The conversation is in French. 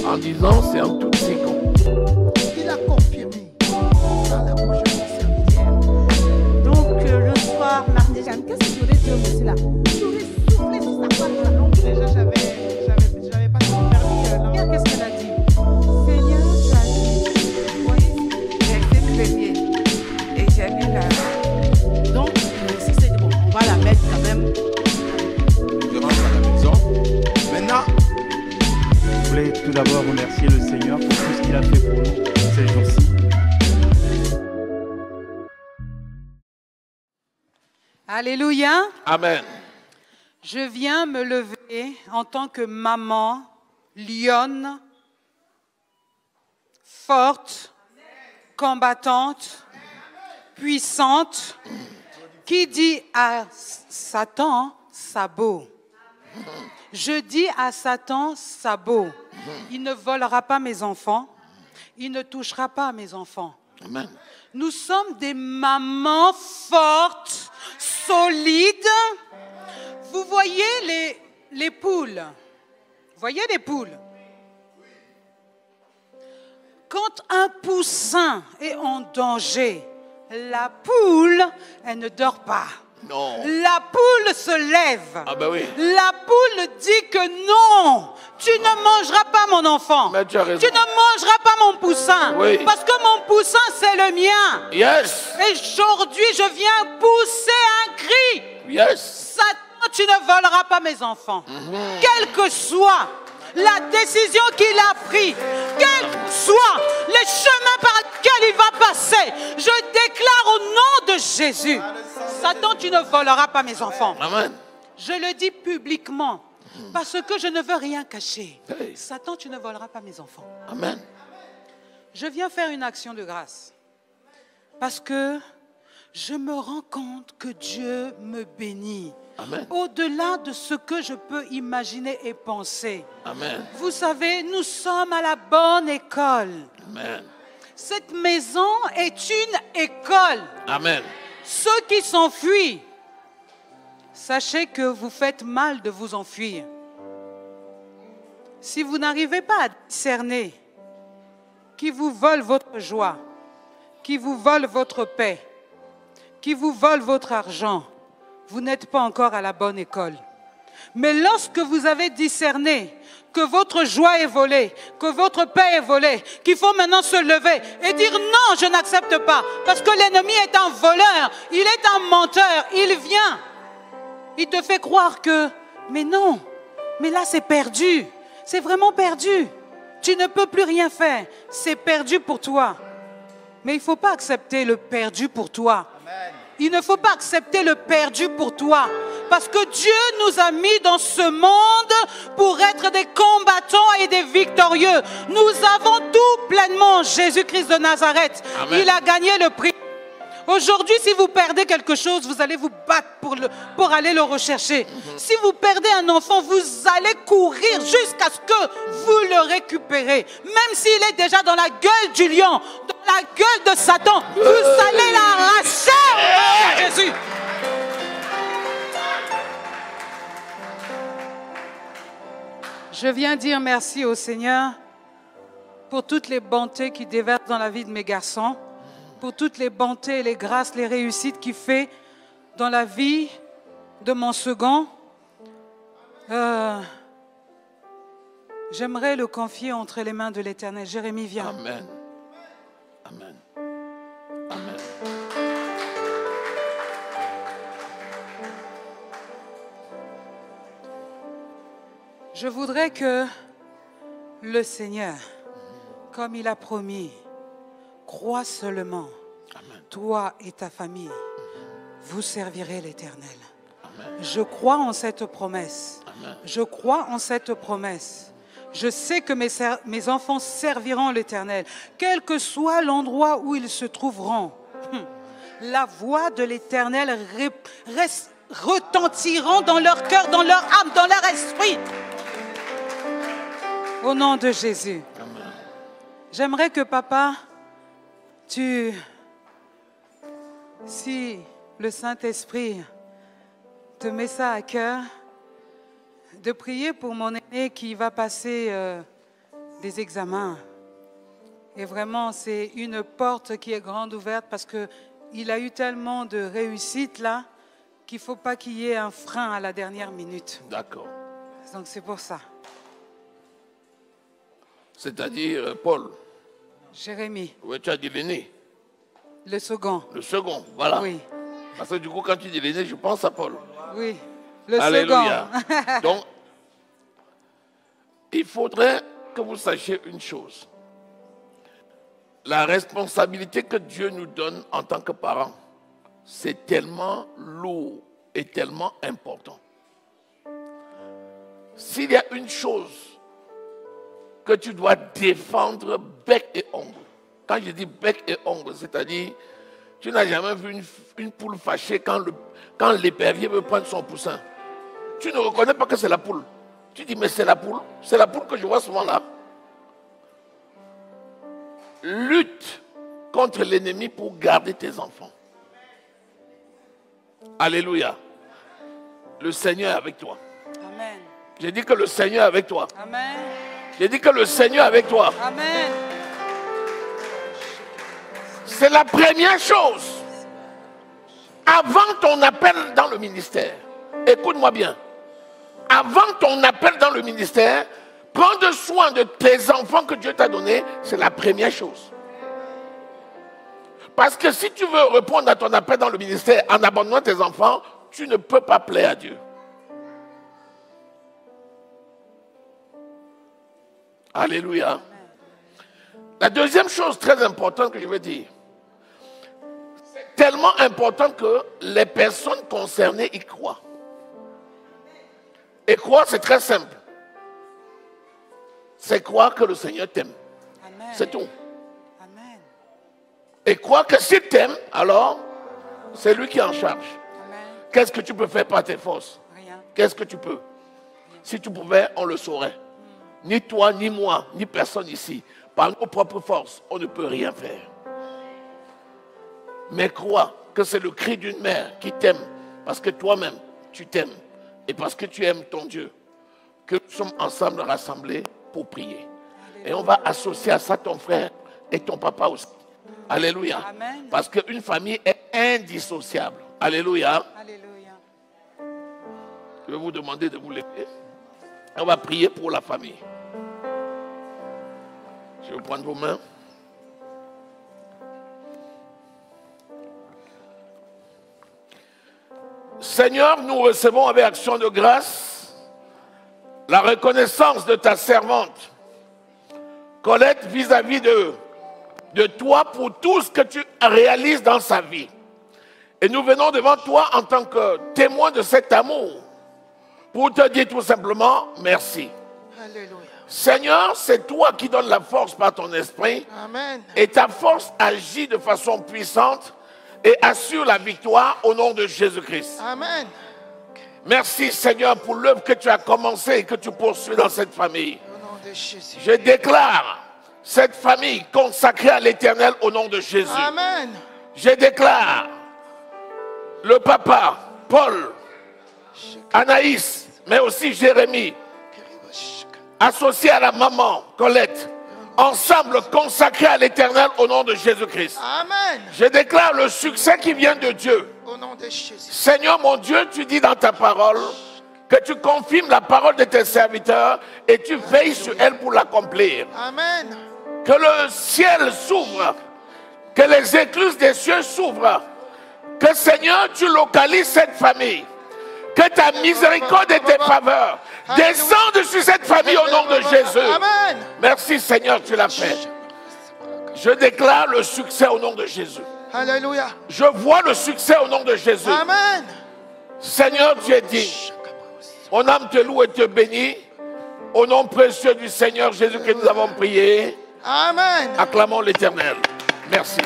en disant c'est en toutes circonstances. Il a confirmé dans la bouche de ses serviteurs. Donc le soir, mardi, qu'est-ce que je voulais dire aussi là? Je voulais souffler sur sa femme là. Donc déjà, j'avais pas permis. Regarde qu'est-ce qu'elle a dit. Seigneur, tu as dit. Oui, j'ai été premier. Et j'ai mis la... Donc, si c'est bon, on va la mettre quand même. Je rentre à la maison. Maintenant, je voulais tout d'abord remercier le Seigneur pour tout ce qu'il a fait pour nous ces jours-ci. Alléluia. Amen. Je viens me lever en tant que maman, lionne, forte, combattante, puissante, qui dit à Satan, sabot. Je dis à Satan, sabot. Il ne volera pas mes enfants, il ne touchera pas mes enfants. Amen. Nous sommes des mamans fortes, solides. Vous voyez les poules. Vous voyez les poules? Quand un poussin est en danger, la poule, elle ne dort pas. Non. La poule se lève. Ah ben oui. La poule dit que non, tu ne mangeras pas mon enfant. Mais tu as raison. Tu ne mangeras pas mon poussin. Oui. Parce que mon poussin, c'est le mien. Yes. Et aujourd'hui, je viens pousser un cri. Yes. Satan, tu ne voleras pas mes enfants. Quelle que soit la décision qu'il a prise, quels que soient les chemins par lesquels il va passer, je déclare au nom de Jésus, Satan, tu ne voleras pas mes enfants. Amen. Je le dis publiquement, parce que je ne veux rien cacher. Hey. Satan, tu ne voleras pas mes enfants. Amen. Je viens faire une action de grâce, parce que je me rends compte que Dieu me bénit. Amen. Au-delà de ce que je peux imaginer et penser. Amen. Vous savez, nous sommes à la bonne école. Amen. Cette maison est une école. Amen. Ceux qui s'enfuient, sachez que vous faites mal de vous enfuir. Si vous n'arrivez pas à discerner qui vous vole votre joie, qui vous vole votre paix, qui vous vole votre argent, vous n'êtes pas encore à la bonne école. Mais lorsque vous avez discerné que votre joie est volée, que votre paix est volée, qu'il faut maintenant se lever et dire non, je n'accepte pas. Parce que l'ennemi est un voleur, il est un menteur, il vient. Il te fait croire que, mais non, mais là c'est perdu, c'est vraiment perdu. Tu ne peux plus rien faire, c'est perdu pour toi. Mais il ne faut pas accepter le perdu pour toi. Amen. Il ne faut pas accepter le perdu pour toi. Parce que Dieu nous a mis dans ce monde pour être des combattants et des victorieux. Nous avons tout pleinement. Jésus-Christ de Nazareth, Amen. il a gagné le prix. Aujourd'hui, si vous perdez quelque chose, vous allez vous battre pour aller le rechercher. Si vous perdez un enfant, vous allez courir jusqu'à ce que vous le récupérez. Même s'il est déjà dans la gueule du lion, dans la gueule de Satan, vous allez l'arracher au nom de Jésus. Je viens dire merci au Seigneur pour toutes les bontés qu'il déverse dans la vie de mes garçons, pour toutes les bontés, les grâces, les réussites qu'il fait dans la vie de mon second. J'aimerais le confier entre les mains de l'Éternel. Jérémie, viens. Amen. Amen. Amen. Je voudrais que le Seigneur, comme il a promis, crois seulement, Amen. toi et ta famille, vous servirez l'Éternel. Amen. Je crois en cette promesse. Amen. Je crois en cette promesse. Je sais que mes enfants serviront l'Éternel, quel que soit l'endroit où ils se trouveront. La voix de l'Éternel retentiront dans leur cœur, dans leur âme, dans leur esprit. Au nom de Jésus. Amen. J'aimerais que papa, si le Saint-Esprit te met ça à cœur, de prier pour mon aîné qui va passer des examens. Et vraiment, c'est une porte qui est grande ouverte parce qu'il a eu tellement de réussite là qu'il ne faut pas qu'il y ait un frein à la dernière minute. D'accord. Donc c'est pour ça. C'est-à-dire, Paul, Jérémie, oui, tu as dit l'aîné. le second. Le second, voilà. Oui, Parce que du coup, quand tu dis l'aîné, je pense à Paul. oui. Le Alléluia. second. Donc, il faudrait que vous sachiez une chose. La responsabilité que Dieu nous donne en tant que parents, c'est tellement lourd et tellement important. S'il y a une chose que tu dois défendre bec et ongle, quand je dis bec et ongle, c'est-à-dire, tu n'as jamais vu une poule fâchée quand l'épervier veut prendre son poussin. Tu ne reconnais pas que c'est la poule. Tu dis, mais c'est la poule que je vois souvent là. Lutte contre l'ennemi pour garder tes enfants. Alléluia. Le Seigneur est avec toi. Amen. J'ai dit que le Seigneur est avec toi. Amen. J'ai dit que le Seigneur est avec toi. Amen. C'est la première chose. Avant ton appel dans le ministère, écoute-moi bien. Avant ton appel dans le ministère, prendre soin de tes enfants que Dieu t'a donnés, c'est la première chose. Parce que si tu veux répondre à ton appel dans le ministère en abandonnant tes enfants, tu ne peux pas plaire à Dieu. Alléluia. La deuxième chose très importante que je veux dire, c'est tellement important que les personnes concernées y croient. Et croire, c'est très simple. C'est croire que le Seigneur t'aime. Amen. C'est tout. Amen. Et croire que s'il t'aime, alors, c'est lui qui est en charge. Amen. Qu'est-ce que tu peux faire par tes forces? Rien. Qu'est-ce que tu peux? Si tu pouvais, on le saurait. Ni toi, ni moi, ni personne ici. Par nos propres forces, on ne peut rien faire. Mais crois que c'est le cri d'une mère qui t'aime. Parce que toi-même, tu t'aimes. Et parce que tu aimes ton Dieu. Que nous sommes ensemble rassemblés pour prier. Et on va associer à ça ton frère et ton papa aussi. Alléluia. Amen. Parce qu'une famille est indissociable. Alléluia. Alléluia. Je vais vous demander de vous lever. On va prier pour la famille. Je vais prendre vos mains. Seigneur, nous recevons avec action de grâce la reconnaissance de ta servante, Colette, vis-à-vis de toi pour tout ce que tu réalises dans sa vie. Et nous venons devant toi en tant que témoins de cet amour pour te dire tout simplement merci. Alléluia. Seigneur, c'est toi qui donnes la force par ton esprit. Amen. Et ta force agit de façon puissante et assure la victoire au nom de Jésus-Christ. Amen. Merci Seigneur pour l'œuvre que tu as commencée et que tu poursuis dans cette famille. Au nom de Jésus. Je déclare cette famille consacrée à l'Éternel au nom de Jésus. Amen. Je déclare le papa, Paul, Anaïs, mais aussi Jérémie, associés à la maman, Colette, ensemble consacrés à l'Éternel au nom de Jésus-Christ. Amen. Je déclare le succès qui vient de Dieu. Au nom de Jésus. Seigneur mon Dieu, tu dis dans ta parole que tu confirmes la parole de tes serviteurs et tu veilles sur elle pour l'accomplir. Amen. Que le ciel s'ouvre, que les écluses des cieux s'ouvrent, que Seigneur, tu localises cette famille, que ta miséricorde et tes faveurs descendent sur cette famille au nom de Jésus. Amen. Merci Seigneur, tu l'as fait. Je déclare le succès au nom de Jésus. Alléluia. Je vois le succès au nom de Jésus. Amen. Seigneur, tu es digne. Mon âme te loue et te bénit. Au nom précieux du Seigneur Jésus que nous avons prié. Amen. Acclamons l'Éternel. Merci.